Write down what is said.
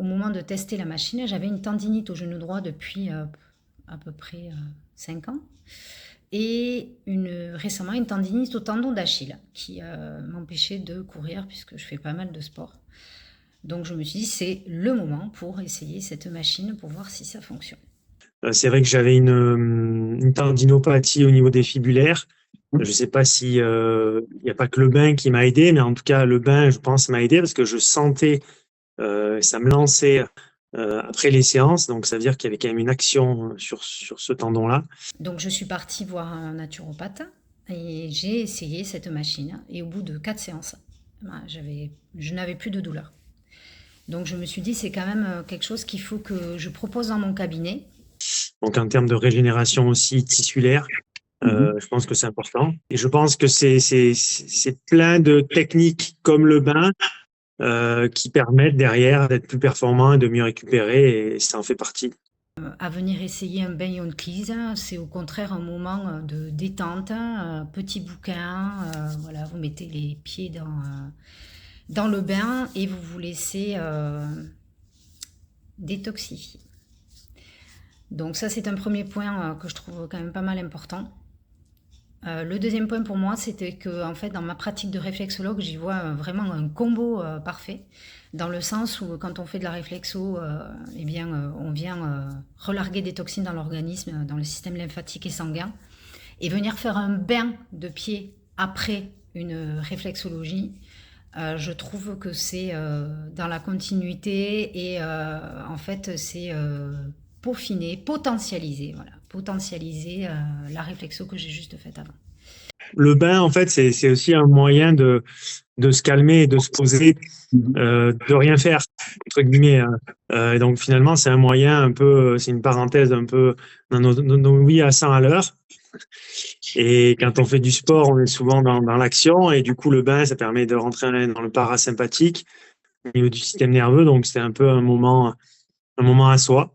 moment de tester la machine, j'avais une tendinite au genou droit depuis à peu près 5 ans et récemment une tendinite au tendon d'Achille qui m'empêchait de courir puisque je fais pas mal de sport. Donc je me suis dit c'est le moment pour essayer cette machine pour voir si ça fonctionne. C'est vrai que j'avais une tendinopathie au niveau des fibulaires. Je sais pas si il n'y a pas que le bain qui m'a aidé, mais en tout cas le bain, je pense, m'a aidé parce que je sentais ça me lançait après les séances, donc ça veut dire qu'il y avait quand même une action sur ce tendon-là. Donc je suis partie voir un naturopathe et j'ai essayé cette machine et au bout de 4 séances, je n'avais plus de douleur. Donc je me suis dit c'est quand même quelque chose qu'il faut que je propose dans mon cabinet. Donc en termes de régénération aussi tissulaire, je pense que c'est important. Et je pense que c'est plein de techniques comme le bain qui permettent derrière d'être plus performant et de mieux récupérer, et ça en fait partie. À venir essayer un bain Yonklis, c'est au contraire un moment de détente, petit bouquin, voilà, vous mettez les pieds dans le bain et vous vous laissez détoxifier. Donc ça c'est un premier point que je trouve quand même pas mal important. Le deuxième point pour moi, c'était que en fait, dans ma pratique de réflexologue, j'y vois vraiment un combo parfait, dans le sens où quand on fait de la réflexo, eh bien, on vient relarguer des toxines dans l'organisme, dans le système lymphatique et sanguin, et venir faire un bain de pied après une réflexologie. Je trouve que c'est dans la continuité et en fait c'est peaufiner, potentialiser, voilà, potentialiser la réflexo que j'ai juste faite avant. Le bain, en fait, c'est aussi un moyen de se calmer et de se poser, de rien faire, entre guillemets, hein. Et donc finalement, c'est un moyen un peu, c'est une parenthèse un peu dans nos vies à 100 à l'heure. Et quand on fait du sport, on est souvent dans l'action, et du coup, le bain, ça permet de rentrer dans le parasympathique au niveau du système nerveux. Donc c'est un peu un moment à soi.